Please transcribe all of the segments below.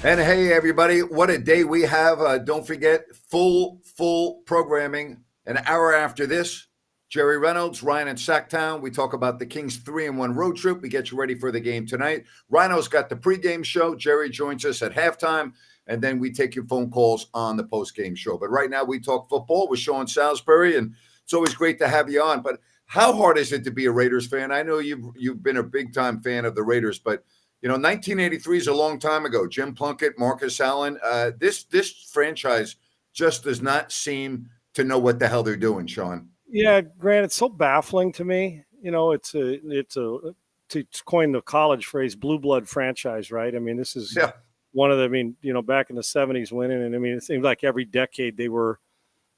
And hey, everybody, what a day we have. Don't forget, full programming. An hour after this, Jerry Reynolds, Ryan in Sacktown. We talk about the Kings 3-1 road trip. We get you ready for the game tonight. Rhino's got the pregame show. Jerry joins us at halftime. And then we take your phone calls on the postgame show. But right now, we talk football with Sean Salisbury. And it's always great to have you on. But how hard is it to be a Raiders fan? I know you've been a big-time fan of the Raiders, but 1983 is a long time ago. Jim Plunkett, Marcus Allen. This franchise just does not seem to know what the hell they're doing, Sean. Yeah, Grant, it's so baffling to me. It's a to coin the college phrase, blue blood franchise, right? I mean, this is one of the. Back in the 70s, winning, and it seems like every decade they were,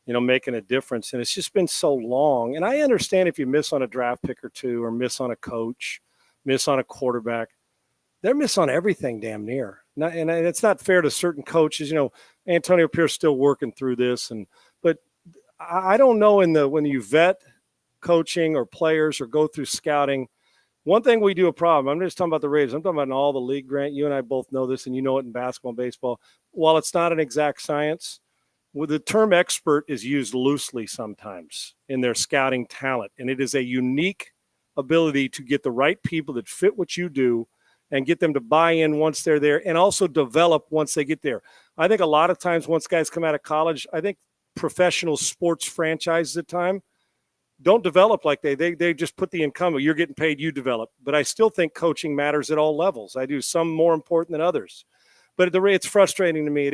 making a difference, and it's just been so long. And I understand if you miss on a draft pick or two, or miss on a coach, miss on a quarterback. They're miss on everything damn near. And it's not fair to certain coaches. Antonio Pierce still working through this. But I don't know when you vet coaching or players or go through scouting, one thing we do a problem. I'm just talking about the Raiders. I'm talking about in all the league, Grant. You and I both know this, and you know it in basketball and baseball. While it's not an exact science, the term expert is used loosely sometimes in their scouting talent. And it is a unique ability to get the right people that fit what you do and get them to buy in once they're there, and also develop once they get there. I think a lot of times once guys come out of college, I think professional sports franchises at time don't develop like they just put the incumbent. You're getting paid, you develop. But I still think coaching matters at all levels. I do, some more important than others. But it's frustrating to me.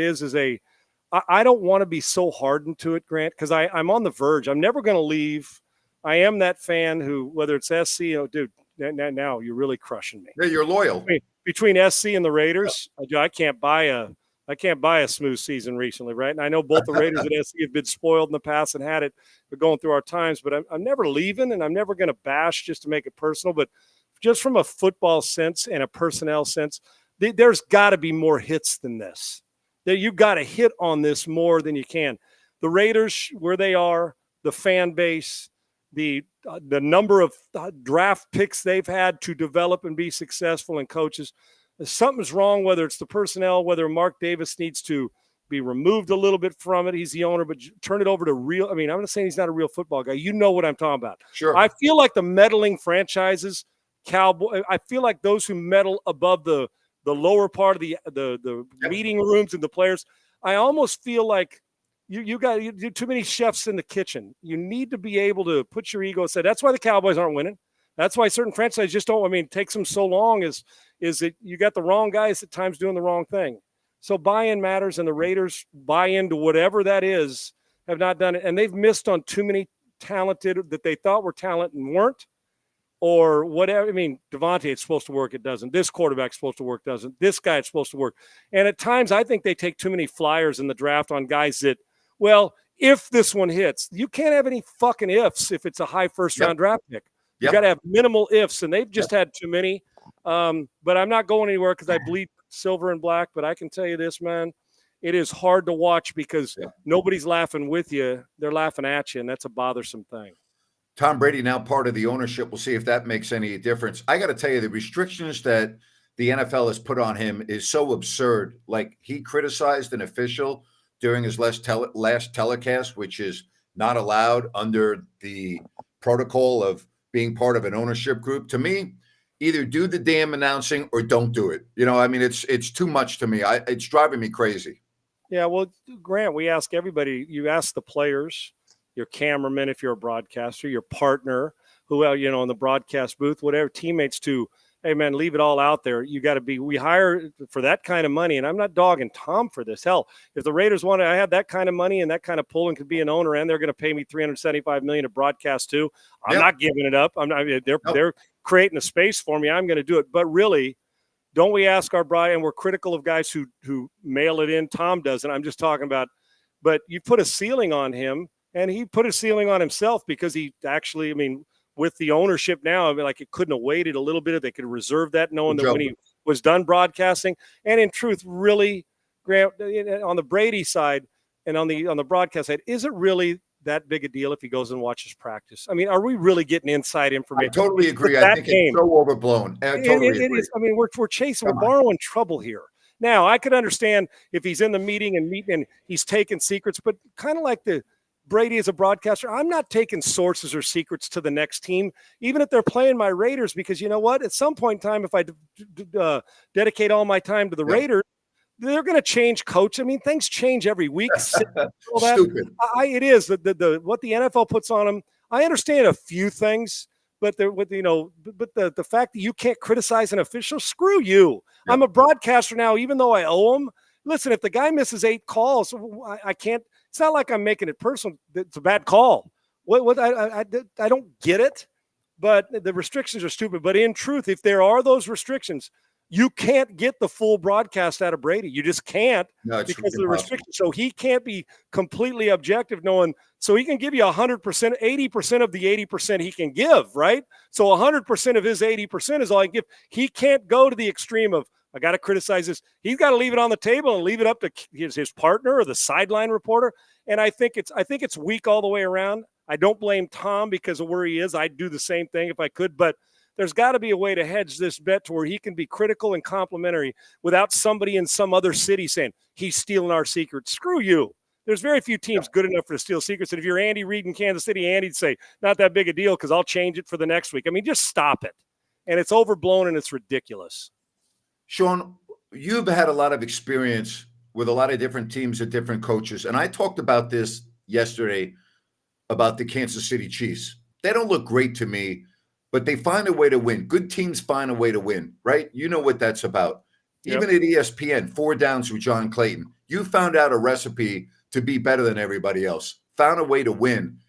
I don't want to be so hardened to it, Grant, because I'm on the verge. I'm never going to leave. I am that fan who, whether it's SC, dude, now you're really crushing me. Yeah, you're loyal. Between SC and the Raiders, I can't buy a smooth season recently, right? And I know both the Raiders and SC have been spoiled in the past and had it going through our times, but I'm never leaving, and I'm never going to bash just to make it personal. But just from a football sense and a personnel sense, there's got to be more hits than this. You got to hit on this more than you can. The Raiders, where they are, the fan base, the number of draft picks they've had to develop and be successful, and coaches. Something's wrong, whether it's the personnel, whether Mark Davis needs to be removed a little bit from it. He's the owner, but turn it over to real. I'm not saying he's not a real football guy. You know what I'm talking about. Sure. I feel like the meddling franchises, Cowboys, I feel like those who meddle above the lower part of the meeting rooms and the players, I almost feel like you got too many chefs in the kitchen. You need to be able to put your ego aside. That's why the Cowboys aren't winning. That's why certain franchises just don't. It takes them so long is that you got the wrong guys at times doing the wrong thing. So buy-in matters, and the Raiders buy into whatever that is, have not done it. And they've missed on too many talented that they thought were talent and weren't, or whatever. Devontae, it's supposed to work, it doesn't. This quarterback's supposed to work, doesn't. This guy, it's supposed to work. And at times I think they take too many flyers in the draft on guys that, well, if this one hits, you can't have any fucking ifs if it's a high first-round draft pick. You got to have minimal ifs, and they've just had too many. But I'm not going anywhere because I bleed silver and black. But I can tell you this, man, it is hard to watch because nobody's laughing with you. They're laughing at you, and that's a bothersome thing. Tom Brady now part of the ownership. We'll see if that makes any difference. I got to tell you, the restrictions that the NFL has put on him is so absurd. Like, he criticized an official during his last telecast, which is not allowed under the protocol of being part of an ownership group. To me, either do the damn announcing or don't do it. It's too much to me. It's driving me crazy. Yeah, well, Grant, we ask everybody. You ask the players, your cameraman, if you're a broadcaster, your partner, in the broadcast booth, whatever, teammates to, hey, man, leave it all out there. You got to be – we hire for that kind of money, and I'm not dogging Tom for this. Hell, if the Raiders wanted – I had that kind of money and that kind of pull and could be an owner, and they're going to pay me $375 million to broadcast too, I'm not giving it up. They're creating a space for me. I'm going to do it. But really, don't we ask our bride – and we're critical of guys who mail it in. Tom doesn't. I'm just talking about – but you put a ceiling on him, and he put a ceiling on himself because he actually – with the ownership now, it couldn't have waited a little bit. They could reserve that, knowing that when he was done broadcasting. And in truth, really, Grant, on the Brady side and on the broadcast side, is it really that big a deal if he goes and watches practice? Are we really getting inside information? I totally agree. I think it's so overblown. I totally agree. We're chasing, we're borrowing trouble here. Now, I could understand if he's in the meeting and he's taking secrets, but kind of like the Brady as a broadcaster, I'm not taking sources or secrets to the next team, even if they're playing my Raiders, because you know what? At some point in time, if I dedicate all my time to the Raiders, they're going to change coach. I mean, things change every week. All that. Stupid. It is the what the NFL puts on them. I understand a few things, but the fact that you can't criticize an official, screw you. Yeah. I'm a broadcaster now, even though I owe him. Listen, if the guy misses 8 calls, I can't. It's not like I'm making it personal. It's a bad call. I don't get it, but the restrictions are stupid. But in truth, if there are those restrictions, you can't get the full broadcast out of Brady. You just can't because of the restrictions. So he can't be completely objective knowing. So he can give you 100%, 80% of the 80% he can give, right? So 100% of his 80% is all he can give. He can't go to the extreme of, I got to criticize this. He's got to leave it on the table and leave it up to his partner or the sideline reporter. And I think it's weak all the way around. I don't blame Tom because of where he is. I'd do the same thing if I could, but there's got to be a way to hedge this bet to where he can be critical and complimentary without somebody in some other city saying he's stealing our secrets. Screw you. There's very few teams good enough to steal secrets. And if you're Andy Reid in Kansas City, Andy'd say, not that big a deal because I'll change it for the next week. I mean, just stop it. And it's overblown and it's ridiculous. Sean, you've had a lot of experience with a lot of different teams and different coaches. And I talked about this yesterday about the Kansas City Chiefs. They don't look great to me, but they find a way to win. Good teams find a way to win, right? You know what that's about. Yep. Even at ESPN, 4 downs with John Clayton, you found out a recipe to be better than everybody else, found a way to win.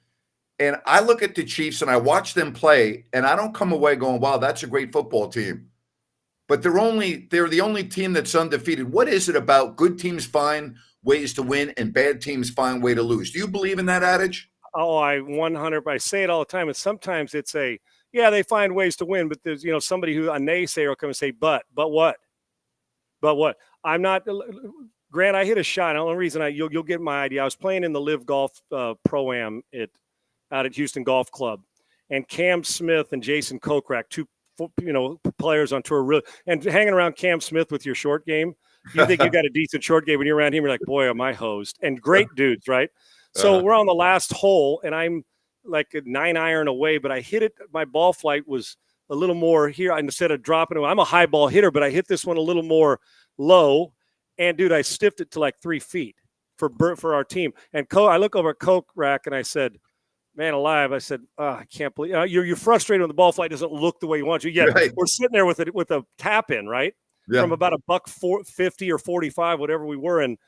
And I look at the Chiefs and I watch them play, and I don't come away going, wow, that's a great football team. But they're the only team that's undefeated. What is it about good teams find ways to win and bad teams find way to lose? Do you believe in that adage? Oh, I say it all the time. And sometimes it's they find ways to win, but there's, somebody a naysayer will come and say, but what? But what? I'm not, Grant, I hit a shot. The only reason you'll get my idea. I was playing in the Live Golf Pro-Am out at Houston Golf Club, and Cam Smith and Jason Kokrak, 2 players on tour, and hanging around Cam Smith with your short game. You think you got a decent short game when you're around him. You're like, boy, am I hosed. And great dudes, right? So we're on the last hole, and I'm like a 9-iron away, but I hit it. My ball flight was a little more here. Instead of dropping it, I'm a high ball hitter, but I hit this one a little more low. And, dude, I stiffed it to like 3 feet for our team. And I look over at Kokrak, and I said, man alive, I said, I can't believe you're frustrated when the ball flight doesn't look the way you want to. Yeah, right. We're sitting there with a tap in, right? Yeah. From about $1.50 or 45, whatever we were. And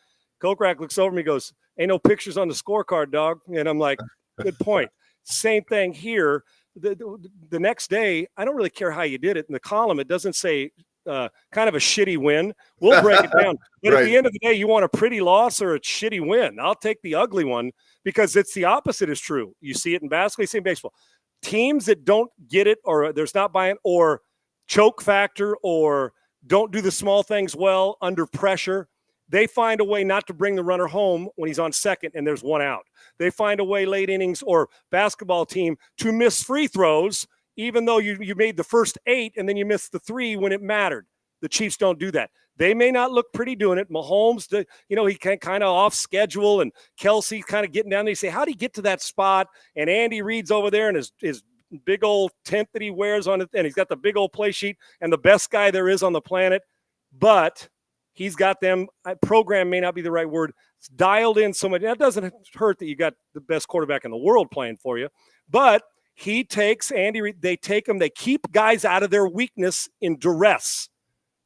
Kokrak looks over me, goes, ain't no pictures on the scorecard, dog. And I'm like, good point. Same thing here. The next day, I don't really care how you did it. In the column, it doesn't say kind of a shitty win. We'll break it down. But right. At the end of the day, you want a pretty loss or a shitty win. I'll take the ugly one because it's the opposite is true. You see it in basketball, you see it in baseball. Teams that don't get it or there's not buy-in or choke factor or don't do the small things well under pressure, they find a way not to bring the runner home when he's on second and there's 1 out. They find a way late innings or basketball team to miss free throws even though you made the first 8 and then you missed the 3 when it mattered. The Chiefs don't do that. They may not look pretty doing it. Mahomes, he kind of off schedule, and Kelsey kind of getting down there. You say, how did he get to that spot? And Andy Reid's over there in his big old tent that he wears on it, and he's got the big old play sheet and the best guy there is on the planet. But he's got them, program may not be the right word, it's dialed in so much. That doesn't hurt that you got the best quarterback in the world playing for you. But he takes Andy Reid, they take him, they keep guys out of their weakness in duress.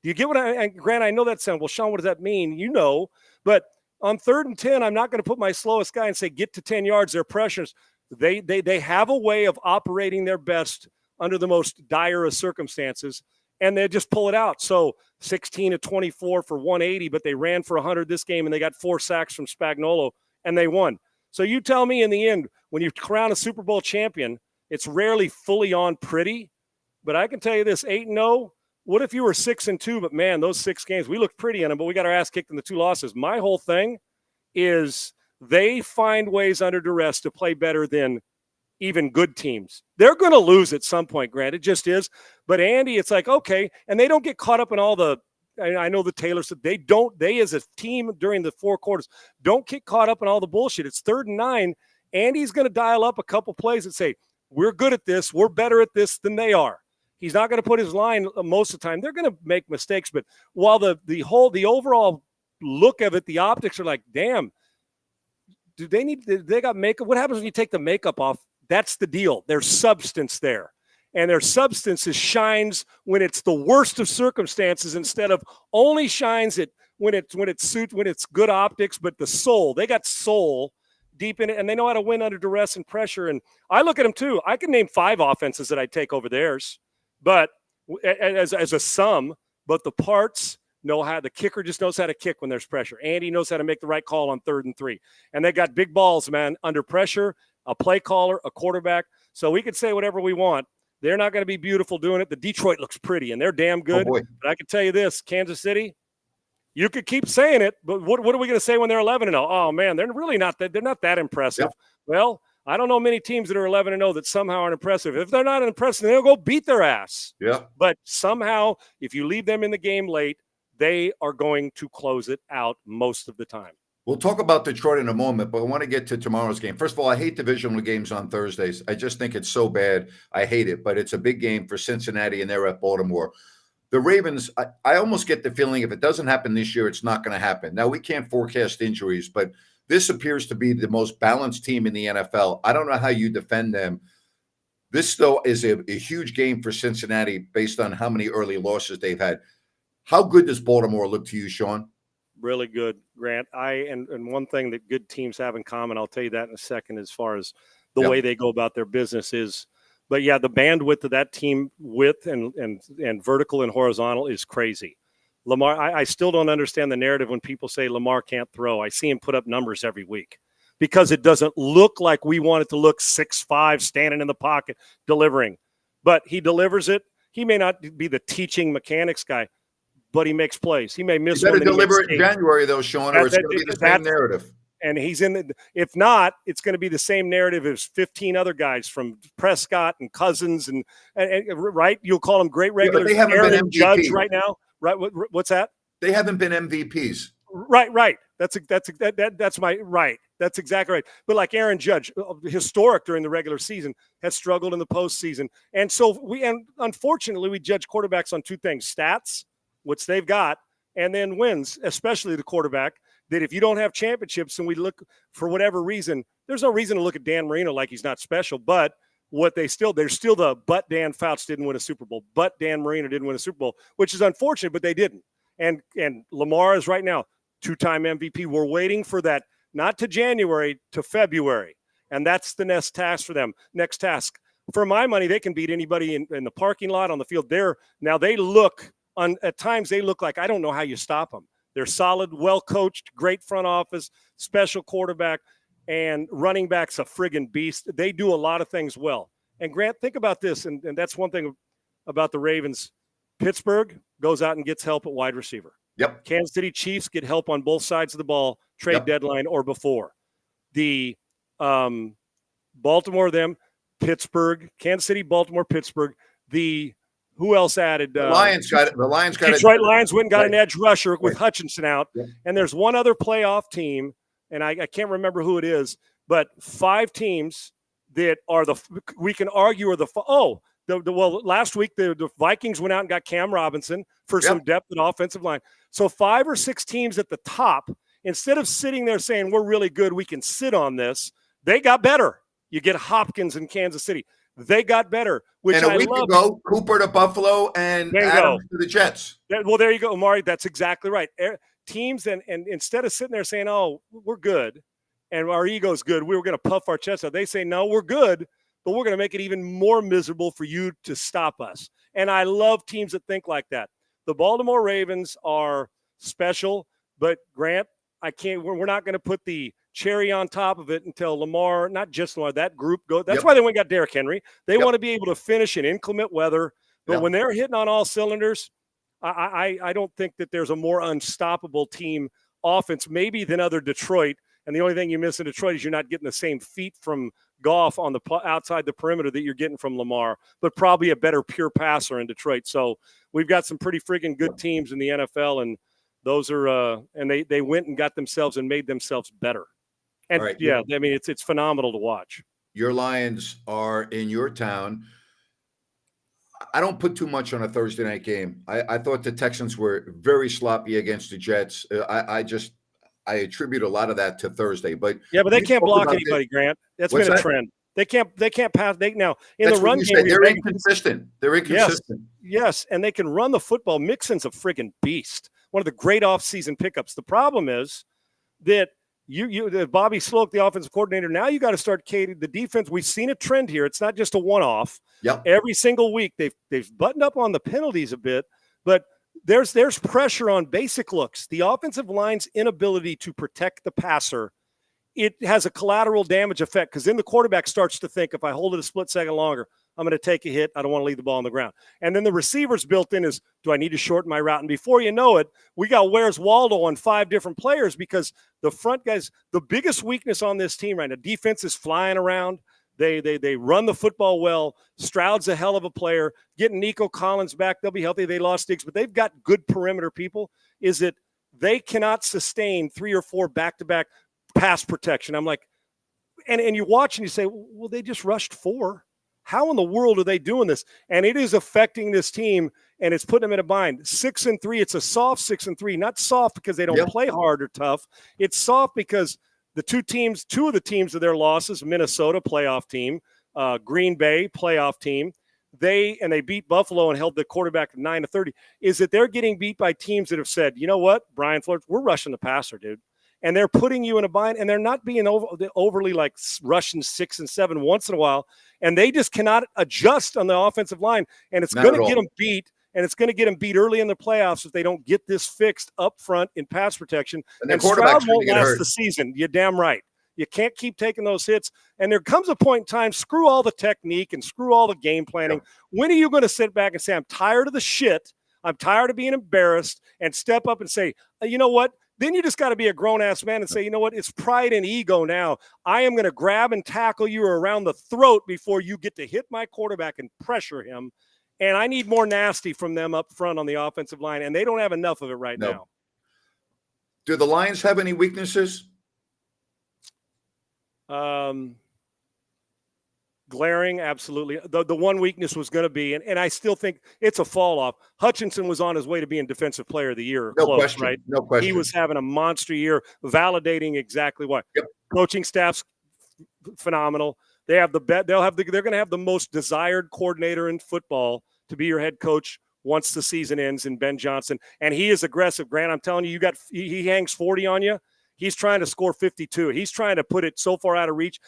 Do you get what Grant, I know that sounds, well, Sean, what does that mean? But on 3rd and 10, I'm not going to put my slowest guy and say, get to 10 yards. They're pressures. They have a way of operating their best under the most dire of circumstances, and they just pull it out. So 16-24 for 180, but they ran for 100 this game, and they got 4 sacks from Spagnuolo, and they won. So you tell me in the end, when you crown a Super Bowl champion, it's rarely fully on pretty, but I can tell you this, 8-0, what if you were 6-2, but man, those 6 games, we looked pretty in them, but we got our ass kicked in the 2 losses. My whole thing is they find ways under duress to play better than even good teams. They're going to lose at some point, Grant. It just is. But Andy, it's like, okay, and they don't get caught up in all the I know the Taylor said they as a team during the 4 quarters, don't get caught up in all the bullshit. It's 3rd and 9. Andy's going to dial up a couple plays and say, we're good at this. We're better at this than they are. He's not going to put his line most of the time. They're going to make mistakes, but while the overall look of it, the optics are like, damn, they got makeup? What happens when you take the makeup off? That's the deal. There's substance there. And their substance shines when it's the worst of circumstances instead of only shines it when it's good optics, but the soul. They got soul deep in it, and they know how to win under duress and pressure. And I look at them too. I can name 5 offenses that I'd take over theirs, but as a sum, but the parts know how. The kicker just knows how to kick when there's pressure. Andy knows how to make the right call on 3rd and 3. And they got big balls, man, under pressure, a play caller, a quarterback. So we could say whatever we want. They're not going to be beautiful doing it. The Detroit looks pretty, and they're damn good. Oh, but I can tell you this, Kansas City, you could keep saying it, but what are we going to say when they're 11-0? Oh, man, they're really not that. They're not that impressive. Yep. Well, I don't know many teams that are 11-0 that somehow aren't impressive. If they're not impressive, they'll go beat their ass. Yeah. But somehow, if you leave them in the game late, they are going to close it out most of the time. We'll talk about Detroit in a moment, but I want to get to tomorrow's game. First of all, I hate divisional games on Thursdays. I just think it's so bad. I hate it, but it's a big game for Cincinnati, and they're at Baltimore. The Ravens, I almost get the feeling if it doesn't happen this year, it's not going to happen. Now, we can't forecast injuries, but this appears to be the most balanced team in the NFL. I don't know how you defend them. This, though, is a huge game for Cincinnati based on how many early losses they've had. How good does Baltimore look to you, Sean? Really good, Grant. And one thing that good teams have in common, I'll tell you that in a second, as far as the way they go about their business is. But yeah, the bandwidth of that team, width and vertical and horizontal, is crazy. Lamar, I still don't understand the narrative when people say Lamar can't throw. I see him put up numbers every week because it doesn't look like we want it to look 6'5", standing in the pocket, delivering. But he delivers it. He may not be the teaching mechanics guy, but he makes plays. He may miss one. You better deliver it in January, though, Sean, or it's going to be the same narrative. And he's in the – if not, it's going to be the same narrative as 15 other guys from Prescott and Cousins and right? You'll call them great regulars. They haven't been MVPs. Judge right now. Right? What's that? They haven't been MVPs. Right. That's my right. That's exactly right. But like Aaron Judge, historic during the regular season, has struggled in the postseason. And so unfortunately, we judge quarterbacks on 2 things: stats, which they've got, and then wins, especially the quarterback, that if you don't have championships and we look for whatever reason, there's no reason to look at Dan Marino like he's not special, but they're still the but Dan Fouts didn't win a Super Bowl, but Dan Marino didn't win a Super Bowl, which is unfortunate, but they didn't. And Lamar is right now 2-time MVP. We're waiting for that, not to January, to February. And that's the next task for them. Next task. For my money, they can beat anybody in the parking lot, on the field. At times they look like I don't know how you stop them. They're solid, well-coached, great front office, special quarterback, and running back's a friggin' beast. They do a lot of things well. And Grant, think about this, and that's one thing about the Ravens. Pittsburgh goes out and gets help at wide receiver. Yep. Kansas City Chiefs get help on both sides of the ball, trade deadline or before. The Baltimore, Pittsburgh, Kansas City, Baltimore, Pittsburgh. Who else added? The Lions got it. Detroit Lions went and got an edge rusher with Hutchinson out. Yeah. And there's one other playoff team, and I can't remember who it is, but 5 teams that are we can argue are last week the Vikings went out and got Cam Robinson for some depth at offensive line. So 5 or 6 teams at the top, instead of sitting there saying we're really good, we can sit on this, they got better. You get Hopkins in Kansas City. They got better, which and a week ago, Cooper to Buffalo and Adams to the Jets. Well, there you go, Amari. That's exactly right. Teams, and instead of sitting there saying, oh, we're good and our ego's good, we were going to puff our chest out, they say, no, we're good, but we're going to make it even more miserable for you to stop us. And I love teams that think like that. The Baltimore Ravens are special, but Grant, we're not going to put the cherry on top of it until Lamar, not just Lamar, that group go. That's why they went and got Derrick Henry. They want to be able to finish in inclement weather. But when they're hitting on all cylinders, I don't think that there's a more unstoppable team offense maybe than other Detroit. And the only thing you miss in Detroit is you're not getting the same feet from Goff on the outside the perimeter that you're getting from Lamar, but probably a better pure passer in Detroit. So we've got some pretty freaking good teams in the NFL, and those are and they went and got themselves and made themselves better. And All right. yeah, I mean it's phenomenal to watch. Your Lions are in your town. I don't put too much on a Thursday night game. I thought the Texans were very sloppy against the Jets. I attribute a lot of that to Thursday. But yeah, but they can't block anybody, Grant. That's been a trend. They can't pass. Now in the run game, they're inconsistent. They're inconsistent. Yes, and they can run the football. Mixon's a friggin' beast. One of the great offseason pickups. The problem is that Bobby Sloak, the offensive coordinator, now you got to start catering the defense. We've seen a trend here. It's not just a one-off. Yep. Every single week they've buttoned up on the penalties a bit, but there's pressure on basic looks. The offensive line's inability to protect the passer, it has a collateral damage effect because then the quarterback starts to think, if I hold it a split second longer, I'm going to take a hit. I don't want to leave the ball on the ground. And then the receivers built in is, do I need to shorten my route? And before you know it, we got Where's Waldo on 5 different players because the front guys, the biggest weakness on this team right now, defense is flying around. They run the football well. Stroud's a hell of a player. Getting Nico Collins back, they'll be healthy. They lost Diggs, but they've got good perimeter people. Is that they cannot sustain 3 or 4 back-to-back pass protection. I'm like, and you watch and you say, well, they just rushed 4. How in the world are they doing this? And it is affecting this team, and it's putting them in a bind. 6-3, it's a soft 6-3, not soft because they don't play hard or tough. It's soft because two of the teams of their losses, Minnesota, playoff team, Green Bay, playoff team, they beat Buffalo and held the quarterback 9-30, is that they're getting beat by teams that have said, you know what, Brian Flores, we're rushing the passer, dude. And they're putting you in a bind, and they're not being overly like rushing 6 and 7 once in a while, and they just cannot adjust on the offensive line, and it's going to get them beat, and it's going to get them beat early in the playoffs if they don't get this fixed up front in pass protection. And Stroud won't last the season. You're damn right. You can't keep taking those hits, and there comes a point in time, screw all the technique and screw all the game planning. Yeah. When are you going to sit back and say, I'm tired of the shit, I'm tired of being embarrassed, and step up and say, you know what? Then you just got to be a grown-ass man and say, you know what, it's pride and ego now. I am going to grab and tackle you around the throat before you get to hit my quarterback and pressure him. And I need more nasty from them up front on the offensive line, and they don't have enough of it right now. Do the Lions have any weaknesses? Glaring, absolutely. The one weakness was going to be, and I still think it's a fall off. Hutchinson was on his way to being Defensive Player of the Year. No question. Right? No question. He was having a monster year, validating exactly what. Yep. Coaching staff's phenomenal. They have the bet. They're going to have the most desired coordinator in football to be your head coach once the season ends in Ben Johnson. And he is aggressive, Grant. I'm telling you, he hangs 40 on you. He's trying to score 52. He's trying to put it so far out of reach.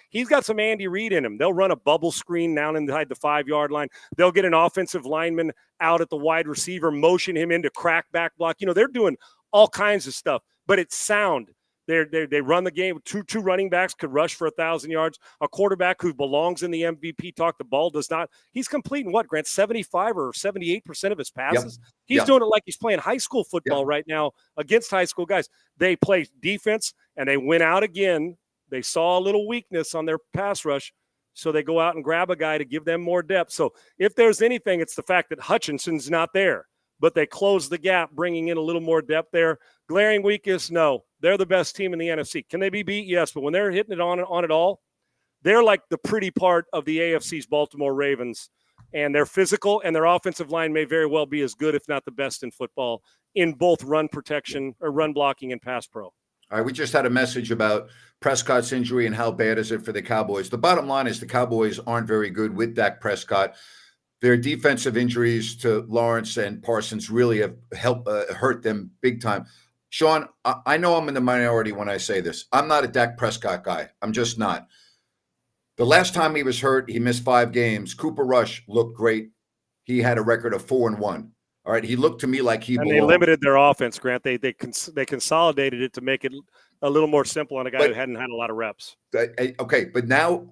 He's got some Andy Reid in him. They'll run a bubble screen down inside the 5-yard line. They'll get an offensive lineman out at the wide receiver, motion him into crack back block. You know, they're doing all kinds of stuff, but it's sound. They run the game. Two running backs could rush for 1,000 yards. A quarterback who belongs in the MVP talk, the ball does not. He's completing what, Grant? 75 or 78% of his passes. Yep. He's doing it like he's playing high school football right now against high school guys. They play defense and they went out again. They saw a little weakness on their pass rush, so they go out and grab a guy to give them more depth. So if there's anything, it's the fact that Hutchinson's not there. But they close the gap, bringing in a little more depth there. Glaring weakness, no. They're the best team in the NFC. Can they be beat? Yes, but when they're hitting it on it all, they're like the pretty part of the AFC's Baltimore Ravens, and they're physical, and their offensive line may very well be as good, if not the best in football, in both run protection or run blocking and pass pro. All right, we just had a message about Prescott's injury and how bad is it for the Cowboys. The bottom line is the Cowboys aren't very good with Dak Prescott. Their defensive injuries to Lawrence and Parsons really have hurt them big time. Sean, I know I'm in the minority when I say this. I'm not a Dak Prescott guy. I'm just not. The last time he was hurt, he missed 5 games. Cooper Rush looked great. He had a record of 4-1. All right, he looked to me like he belonged. And they limited their offense, Grant. They consolidated it to make it a little more simple on a guy who hadn't had a lot of reps. Okay, but now,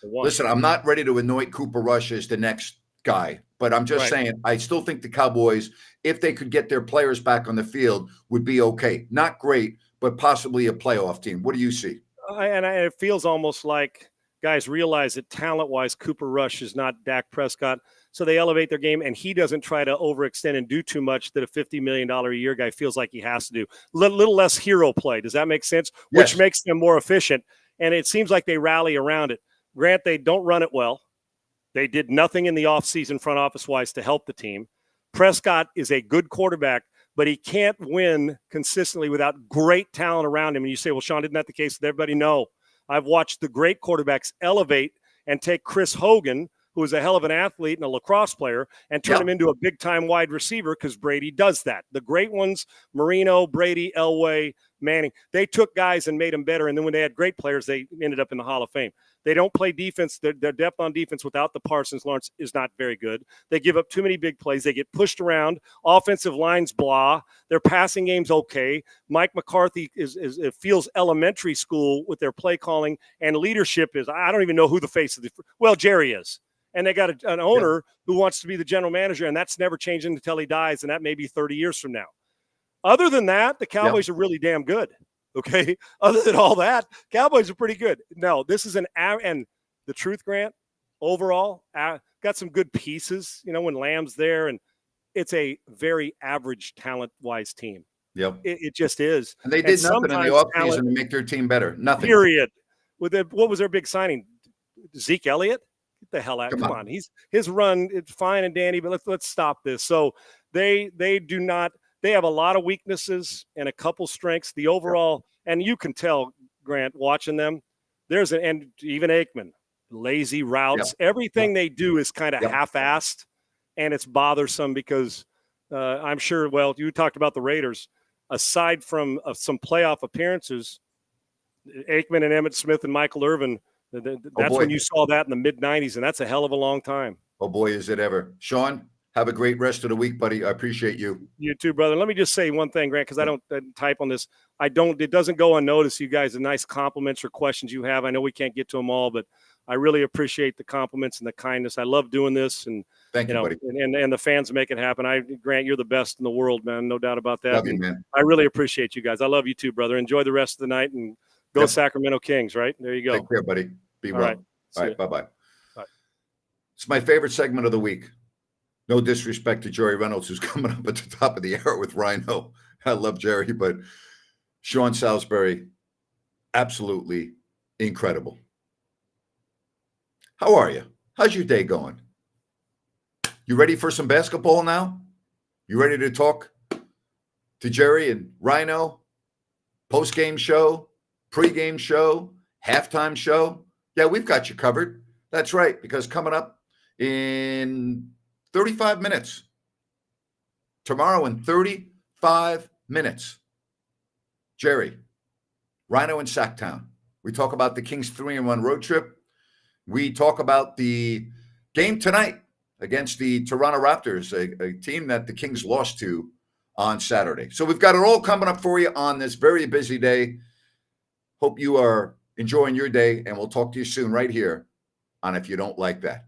listen, I'm not ready to anoint Cooper Rush as the next guy. But I'm just saying, I still think the Cowboys, if they could get their players back on the field, would be okay. Not great, but possibly a playoff team. What do you see? It feels almost like guys realize that talent-wise, Cooper Rush is not Dak Prescott, so they elevate their game, and he doesn't try to overextend and do too much that a $50 million a year guy feels like he has to do. Little less hero play. Does that make sense? Yes. Which makes them more efficient, and it seems like they rally around it. Grant, they don't run it well. They did nothing in the offseason front office-wise to help the team. Prescott is a good quarterback, but he can't win consistently without great talent around him. And you say, well, Sean, isn't that the case with everybody? No. I've watched the great quarterbacks elevate and take Chris Hogan, who is a hell of an athlete and a lacrosse player, and turn him into a big-time wide receiver because Brady does that. The great ones, Marino, Brady, Elway, Manning, they took guys and made them better. And then when they had great players, they ended up in the Hall of Fame. They don't play defense. Their depth on defense without the Parsons Lawrence is not very good. They give up too many big plays. They get pushed around. Offensive lines blah. Their passing game's okay. Mike McCarthy it feels elementary school with their play calling, and leadership is, I don't even know who the face of Jerry is. And they got an owner who wants to be the general manager, and that's never changing until he dies, and that may be 30 years from now. Other than that, the Cowboys are really damn good. Okay. Other than all that, Cowboys are pretty good. No, this is and the truth, Grant, overall, got some good pieces, when Lamb's there, and it's a very average talent-wise team. Yep. It just is. And they did nothing in the offseason to make their team better. Nothing. Period. What was their big signing? Zeke Elliott? Get the hell out. Come on. His run, it's fine and dandy, but let's stop this. So they do not. They have a lot of weaknesses and a couple strengths. The overall, and you can tell, Grant, watching them, and even Aikman, lazy routes. Everything they do is kind of half-assed, and it's bothersome because I'm sure, well, you talked about the Raiders. Aside from some playoff appearances, Aikman and Emmitt Smith and Michael Irvin, that's when you saw that in the mid-'90s, and that's a hell of a long time. Oh, boy, is it ever. Sean? Have a great rest of the week, buddy. I appreciate you. You too, brother. Let me just say one thing, Grant, because I don't type on this. It doesn't go unnoticed, you guys, the nice compliments or questions you have. I know we can't get to them all, but I really appreciate the compliments and the kindness. I love doing this. And thank you, buddy. And the fans make it happen. Grant, you're the best in the world, man. No doubt about that. Love you, man. I really appreciate you guys. I love you too, brother. Enjoy the rest of the night and go Sacramento Kings, right? There you go. Take care, buddy. Be well. All right. Bye-bye. Bye. It's my favorite segment of the week. No disrespect to Jerry Reynolds, who's coming up at the top of the hour with Rhino. I love Jerry, but Sean Salisbury, absolutely incredible. How are you? How's your day going? You ready for some basketball now? You ready to talk to Jerry and Rhino? Post-game show, pre-game show, halftime show? Yeah, we've got you covered. That's right, because coming up in 35 minutes. Tomorrow in 35 minutes. Jerry, Rhino in Sacktown. We talk about the Kings 3-1 road trip. We talk about the game tonight against the Toronto Raptors, a team that the Kings lost to on Saturday. So we've got it all coming up for you on this very busy day. Hope you are enjoying your day, and we'll talk to you soon right here on If You Don't Like That.